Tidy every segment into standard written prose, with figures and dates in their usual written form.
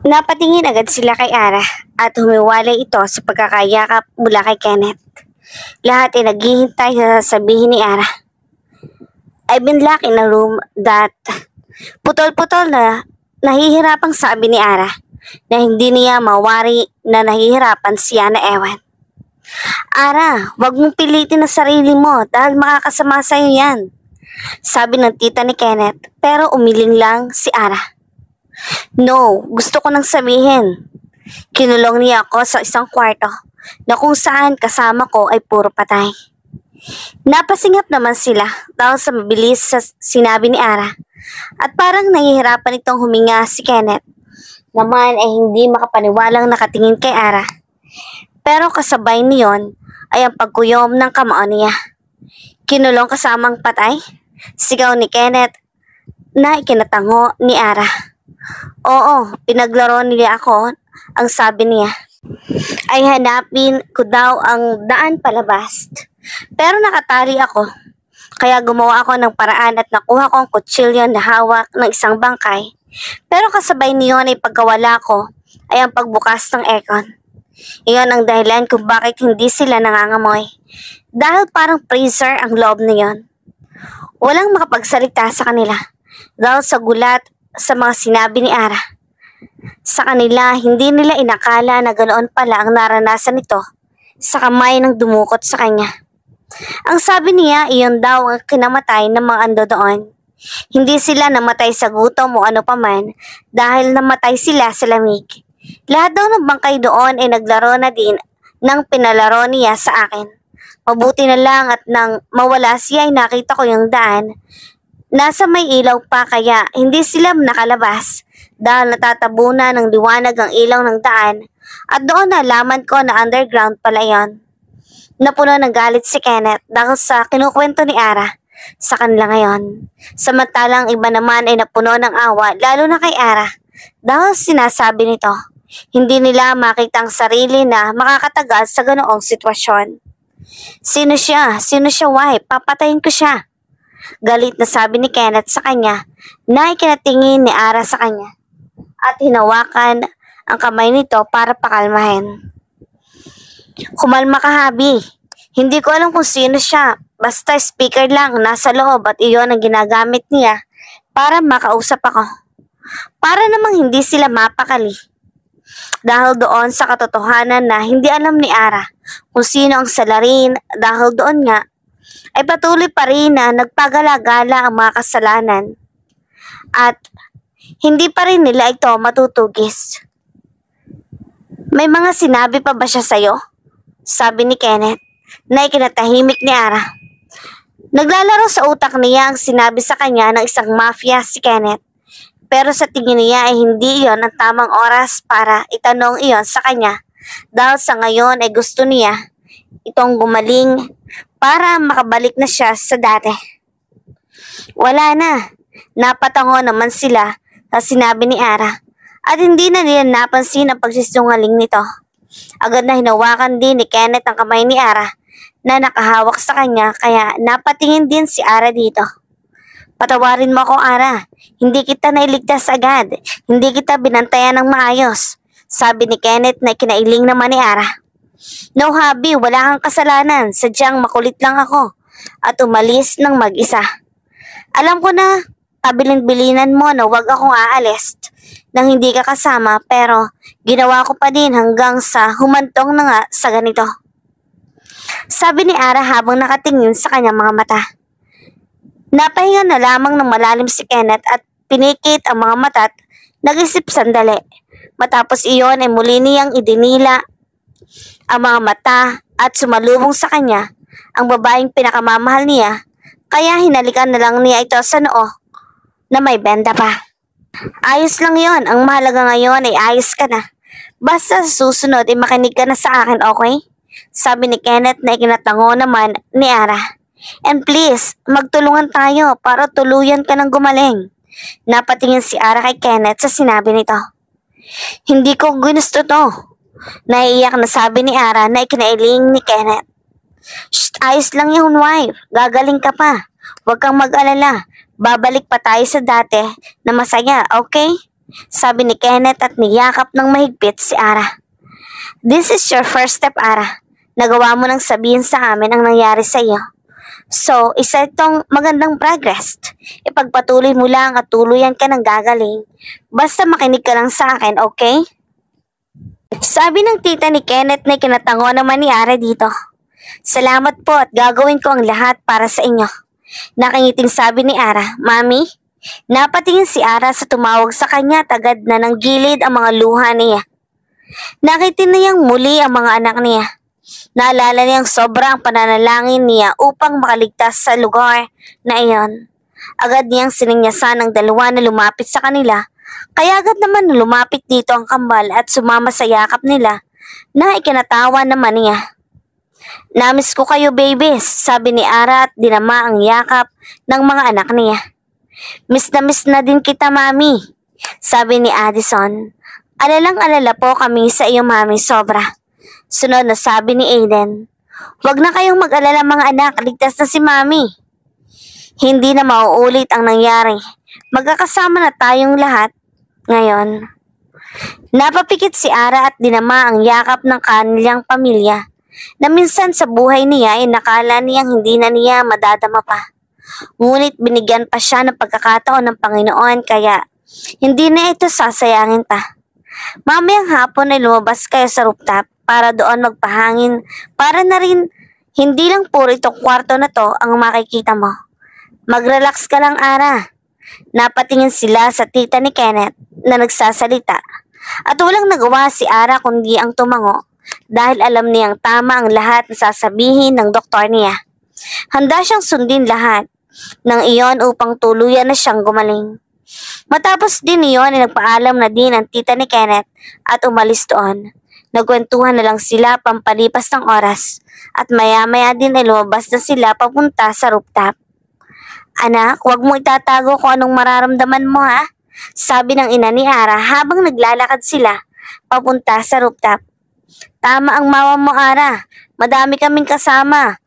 Napatingin agad sila kay Ara at humiwalay ito sa pagkakayakap mula kay Kenneth. Lahat ay naghihintay sa sasabihin ni Ara. I've been locked in a room that... Putol-putol na nahihirapang sabi ni Ara na hindi niya mawari na nahihirapan siya na ewan. Ara, wag mong pilitin ang sarili mo dahil makakasama sa'yo yan. Sabi ng tita ni Kenneth pero umiling lang si Ara. No, gusto ko nang sabihin. Kinulong niya ako sa isang kwarto na kung saan kasama ko ay puro patay. Napasingap naman sila dahil sa mabilis sa sinabi ni Ara at parang nahihirapan itong huminga si Kenneth. Naman ay hindi makapaniwalang nakatingin kay Ara. Pero kasabay niyon ay ang pagkuyom ng kamao niya. Kinulong kasamang patay? Sigaw ni Kenneth na ikinatango ni Ara. Oo, pinaglaro nila ako, ang sabi niya. Ay hanapin ko daw ang daan palabas. Pero nakatali ako. Kaya gumawa ako ng paraan at nakuha ko ang kutsilyo na hawak ng isang bangkay. Pero kasabay niyon ay pagkawala ko ay ang pagbukas ng aircon. Iyon ang dahilan kung bakit hindi sila nangangamoy. Dahil parang freezer ang loob niyon. Walang makapagsalita sa kanila. Dahil sa gulat sa mga sinabi ni Ara. Sa kanila, hindi nila inakala na ganoon pala ang naranasan nito sa kamay ng dumukot sa kanya. Ang sabi niya, iyon daw ang kinamatay ng mga ando doon. Hindi sila namatay sa gutom o ano paman dahil namatay sila sa lamig. Lahat daw ng bangkay doon ay naglaro na din ng pinalaro niya sa akin. Mabuti na lang at nang mawala siya ay nakita ko yung daan. Nasa may ilaw pa kaya hindi sila nakalabas dahil natatabunan ng liwanag ang ilaw ng daan at doon nalaman ko na underground pala yon. Napuno ng galit si Kenneth dahil sa kinukwento ni Ara sa kanila ngayon. Samantalang iba naman ay napuno ng awa lalo na kay Ara dahil sinasabi nito hindi nila makita ang sarili na makakatagal sa ganoong sitwasyon. Sino siya? Sino siya, wife? Papatayin ko siya. Galit na sabi ni Kenneth sa kanya na ikinatingin ni Ara sa kanya at hinawakan ang kamay nito para pakalmahin. Kumalma ka, Habi. Hindi ko alam kung sino siya. Basta speaker lang nasa loob at iyon ang ginagamit niya para makausap ako. Para namang hindi sila mapakali. Dahil doon sa katotohanan na hindi alam ni Ara kung sino ang salarin dahil doon nga ay patuloy pa rin na nagpagala-gala ang mga kasalanan at hindi pa rin nila ito matutugis. May mga sinabi pa ba siya sa'yo? Sabi ni Kenneth na ikinatahimik ni Ara. Naglalaro sa utak niya ang sinabi sa kanya ng isang mafia si Kenneth. Pero sa tingin niya ay hindi iyon ang tamang oras para itanong iyon sa kanya dahil sa ngayon ay gusto niya itong gumaling para makabalik na siya sa dati. Wala na. Napatango naman sila sa sinabi ni Ara at hindi na nila napansin ang pagsisungaling nito. Agad na hinawakan din ni Kenneth ang kamay ni Ara na nakahawak sa kanya kaya napatingin din si Ara dito. Patawarin mo ako, Ara. Hindi kita nailigtas agad. Hindi kita binantayan ng maayos. Sabi ni Kenneth na kinailing naman ni Ara. No, Habi, wala kang kasalanan. Sadyang makulit lang ako at umalis ng mag-isa. Alam ko na kabilin-bilinan mo na wag akong aalis nang hindi ka kasama pero ginawa ko pa din hanggang sa humantong na nga sa ganito. Sabi ni Ara habang nakatingin sa kanyang mga mata. Napahinga na lamang ng malalim si Kenneth at pinikit ang mga mata at nag-isip sandali. Matapos iyon ay muli niyang idinila ang mga mata at sumalubong sa kanya ang babaeng pinakamamahal niya kaya hinalikan na lang niya ito sa noo na may benda pa. Ayos lang yon. Ang mahalaga ngayon ay ayos ka na. Basta sa susunod ay makinig ka na sa akin, okay? Sabi ni Kenneth na ikinatango naman ni Ara. And please, magtulungan tayo para tuluyan ka ng gumaling. Napatingin si Ara kay Kenneth sa sinabi nito. Hindi ko ginusto to. Naiiyak na sabi ni Ara na ikinailing ni Kenneth. Shh, ayos lang yun, wife. Gagaling ka pa. Huwag kang mag-alala. Babalik pa tayo sa dati na masaya, okay? Sabi ni Kenneth at niyakap ng mahigpit si Ara. This is your first step, Ara. Nagawa mo nang sabihin sa amin ang nangyari sa iyo. So, isa itong magandang progress. Ipagpatuloy mo lang at tuluyan ka ng gagaling. Basta makinig ka lang sa akin, okay? Sabi ng tita ni Kenneth na kinatango naman ni Ara dito. Salamat po at gagawin ko ang lahat para sa inyo. Nakangiting sabi ni Ara, Mami? Napatingin si Ara sa tumawag sa kanya at agad na ng gilid ang mga luha niya. Nakita niyang muli ang mga anak niya. Naalala niyang sobrang pananalangin niya upang makaligtas sa lugar na iyon. Agad niyang siningyasan ang dalawa na lumapit sa kanila, kaya agad naman lumapit dito ang kambal at sumama sa yakap nila na ikinatawa naman niya. Namiss ko kayo babies, sabi ni Ara at dinama ang yakap ng mga anak niya. Miss na din kita mami, sabi ni Addison. Alalang-alala po kami sa iyo mami sobra. Sunod na sabi ni Aiden. Huwag na kayong mag-alala mga anak, ligtas na si mami. Hindi na mauulit ang nangyari. Magkakasama na tayong lahat ngayon. Napapikit si Ara at dinama ang yakap ng kanilang pamilya na minsan sa buhay niya ay nakala niyang hindi na niya madadama pa. Ngunit binigyan pa siya ng pagkakataon ng Panginoon kaya hindi na ito sasayangin pa. Mamayang hapon ay lumabas kayo sa rooftop para doon magpahangin para na rin hindi lang puro itong kwarto na to ang makikita mo. Mag-relax ka lang Ara. Napatingin sila sa tita ni Kenneth na nagsasalita at walang nagawa si Ara kundi ang tumango dahil alam niyang tama ang lahat na sasabihin ng doktor niya. Handa siyang sundin lahat ng iyon upang tuluyan na siyang gumaling. Matapos din iyon ay nagpaalam na din ang tita ni Kenneth at umalis doon. Nagkwentuhan na lang sila pampalipas ng oras at maya-maya din ay lumabas na sila papunta sa rooftop. Anak, huwag mo itatago kung anong mararamdaman mo ha, sabi ng ina ni Ara habang naglalakad sila papunta sa rooftop. Tama ang mama mo Ara, madami kaming kasama.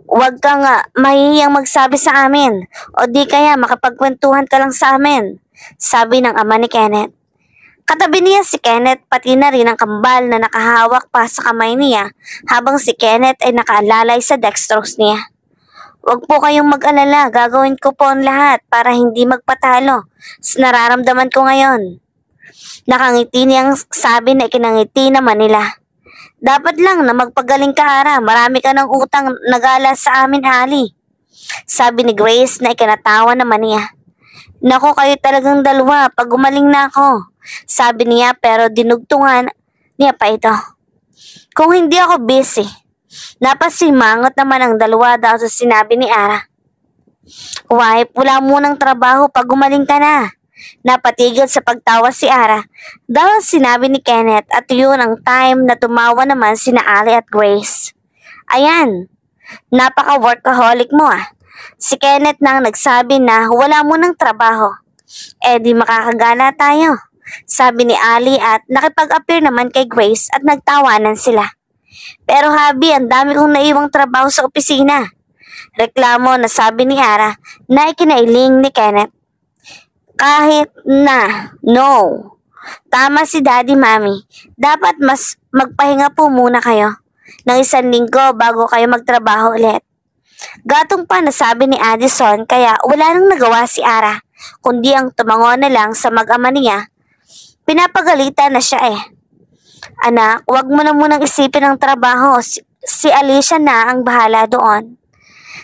Huwag kang mahihiyang magsabi sa amin o di kaya makapagkwentuhan ka lang sa amin, sabi ng ama ni Kenneth. Katabi niya si Kenneth pati na rin ang kambal na nakahawak pa sa kamay niya habang si Kenneth ay nakaalalay sa dextrose niya. Huwag po kayong mag-alala, gagawin ko po ang lahat para hindi magpatalo sa nararamdaman ko ngayon. Nakangiti niyang sabi na ikinangiti naman nila. Dapat lang na magpagaling ka Ara, marami ka ng utang nagala sa amin Ali, sabi ni Grace na ikinatawa naman niya. Nako kayo talagang dalawa, pag gumaling na ako, sabi niya pero dinugtungan niya pa ito. Kung hindi ako busy, napasimangot naman ang dalawa daw sa sinabi ni Ara. Wife, wala munang trabaho pag gumaling ka na. Napatigil sa pagtawa si Ara dahil sinabi ni Kenneth at yun ang time na tumawa naman sina Ali at Grace. Ayan, napaka-workaholic mo Si Kenneth nang nagsabi na wala mo ng trabaho. Di makakagala tayo, sabi ni Ali at nakipag-appear naman kay Grace at nagtawanan sila. Pero habi, ang dami kong naiwang trabaho sa opisina. Reklamo na sabi ni Ara na ikinailing ni Kenneth. Kahit na, no. Tama si Daddy Mami. Dapat mas magpahinga po muna kayo ng 1 linggo bago kayo magtrabaho ulit. Gatong pa nasabi ni Addison kaya wala nang nagawa si Ara kundi ang tumango na lang sa mag-ama niya. Pinapagalitan na siya Anak, wag mo na munang isipin ang trabaho. Si Alicia na ang bahala doon.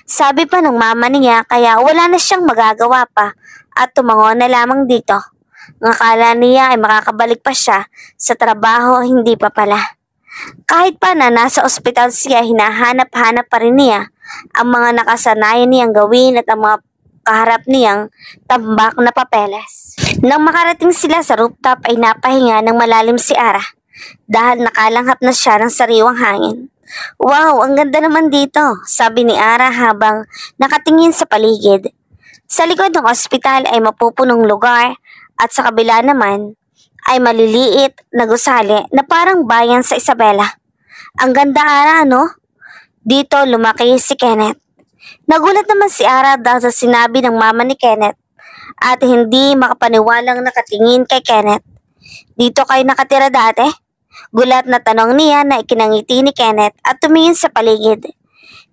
Sabi pa ng mama niya kaya wala na siyang magagawa pa at tumango na lamang dito. Ang akala niya ay makakabalik pa siya sa trabaho, hindi pa pala. Kahit pa na nasa ospital siya, hinahanap-hanap pa rin niya ang mga nakasanayan niyang gawin at ang mga kaharap niyang tambak na papeles. Nang makarating sila sa rooftop ay napahinga ng malalim si Ara dahil nakalanghap na siya ng sariwang hangin. Wow, ang ganda naman dito, sabi ni Ara habang nakatingin sa paligid. Sa likod ng ospital ay mapupunong lugar at sa kabila naman ay maliliit na gusali na parang bayan sa Isabela. Ang ganda Ara, no? Dito lumaki si Kenneth. Nagulat naman si Ara dahil sa sinabi ng mama ni Kenneth at hindi makapaniwalang nakatingin kay Kenneth. Dito kayo nakatira dati? Gulat na tanong niya na ikinangiti ni Kenneth at tumingin sa paligid.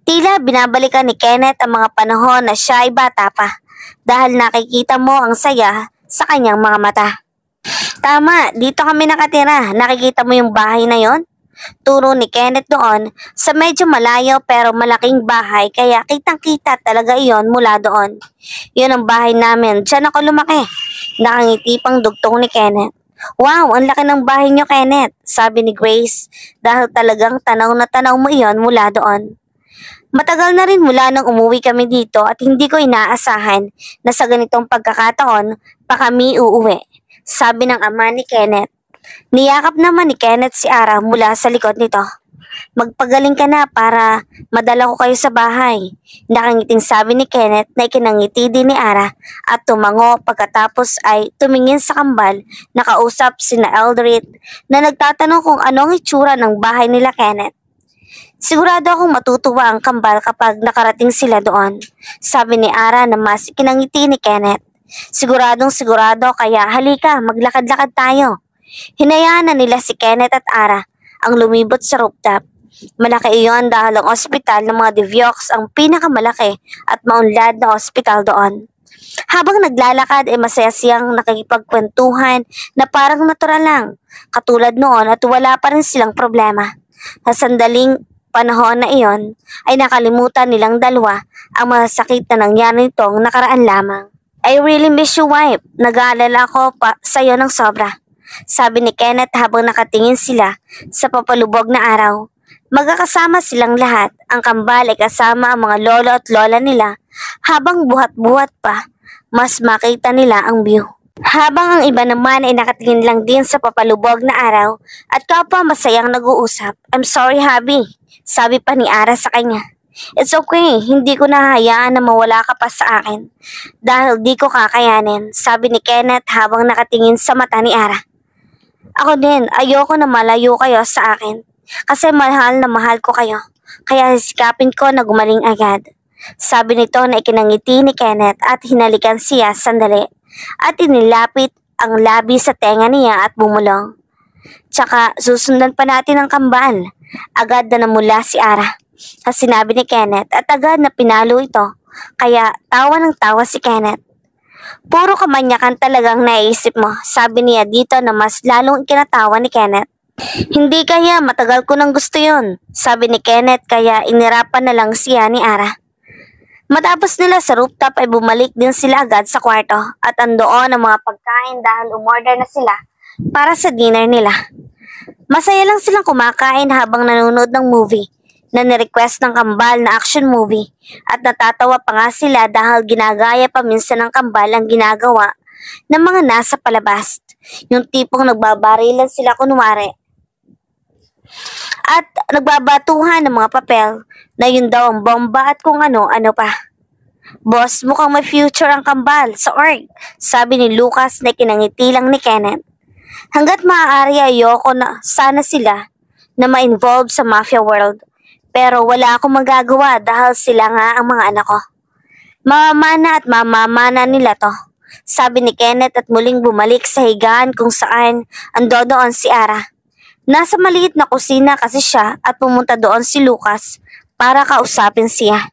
Tila binabalikan ni Kenneth ang mga panahon na siya ay bata pa dahil nakikita mo ang saya sa kanyang mga mata. Tama, dito kami nakatira. Nakikita mo yung bahay na yon? Turo ni Kenneth doon sa medyo malayo pero malaking bahay kaya kitang-kita talaga iyon mula doon. Yun ang bahay namin, diyan ako lumaki. Nakangiti pang dugtong ni Kenneth. Wow, ang laki ng bahay niyo, Kenneth, sabi ni Grace dahil talagang tanaw na tanaw mo iyon mula doon. Matagal na rin mula nang umuwi kami dito at hindi ko inaasahan na sa ganitong pagkakataon pa kami uuwi, sabi ng ama ni Kenneth. Niyakap naman ni Kenneth si Ara mula sa likod nito. Magpagaling ka na para madala ko kayo sa bahay. Nakangiting sabi ni Kenneth na ikinangiti din ni Ara at tumango pagkatapos ay tumingin sa kambal na kausap sina Eldred na nagtatanong kung anong itsura ng bahay nila Kenneth. Sigurado akong matutuwa ang kambal kapag nakarating sila doon, sabi ni Ara na mas ikinangiti ni Kenneth. Siguradong sigurado kaya halika maglakad-lakad tayo. Hinayaan na nila si Kenneth at Ara ang lumibot sa rooftop. Malaki iyon dahil ang ospital ng mga Deviox ang pinakamalaki at maunlad na ospital doon. Habang naglalakad ay masaya siyang nakikipagkwentuhan na parang natural lang, katulad noon at wala pa rin silang problema. Sa sandaling panahon na iyon ay nakalimutan nilang dalawa ang masakit na nangyari nitong nakaraan lamang. I really miss you, wife. Nag-aalala ko pa sa'yo ng sobra, sabi ni Kenneth habang nakatingin sila sa papalubog na araw. Magkakasama silang lahat, ang kambal ay kasama ang mga lolo at lola nila habang buhat-buhat pa, mas makita nila ang view. Habang ang iba naman ay nakatingin lang din sa papalubog na araw at kapwa masayang nag-uusap. I'm sorry, hubby, sabi pa ni Ara sa kanya. It's okay, hindi ko nahahayaan na mawala ka pa sa akin dahil di ko kakayanin, sabi ni Kenneth habang nakatingin sa mata ni Ara. Ako din, ayoko na malayo kayo sa akin kasi mahal na mahal ko kayo, kaya sikapin ko na gumaling agad, sabi nito na ikinangiti ni Kenneth at hinalikan siya sandali at inilapit ang labi sa tenga niya at bumulong. Tsaka susundan pa natin ang kambal, agad na namula si Ara sa sinabi ni Kenneth at agad na pinalo ito, kaya tawa ng tawa si Kenneth. Puro kamanyakan talagang naisip mo, sabi niya dito na mas lalong ikinatawa ni Kenneth. Hindi kaya, matagal ko nang gusto yun, sabi ni Kenneth kaya inirapan na lang siya ni Ara. Matapos nila sa rooftop ay bumalik din sila agad sa kwarto at andoon ang mga pagkain dahil umorder na sila para sa dinner nila. Masaya lang silang kumakain habang nanonood ng movie na nirequest ng kambal na action movie at natatawa pa nga sila dahil ginagaya pa minsan ng kambal ang ginagawa ng mga nasa palabas. Yung tipong nagbabarilan sila kunwari at nagbabatuhan ng mga papel na yun daw ang bomba at kung ano-ano pa. Boss, mukhang may future ang kambal sa org, sabi ni Lucas na kinangiti lang ni Kenneth. Hanggat maaari ayoko na sana sila na ma-involve sa mafia world. Pero wala akong magagawa dahil sila nga ang mga anak ko. Mamamana at mamamana nila to, sabi ni Kenneth at muling bumalik sa higaan kung saan ando doon si Ara. Nasa maliit na kusina kasi siya at pumunta doon si Lucas para kausapin siya.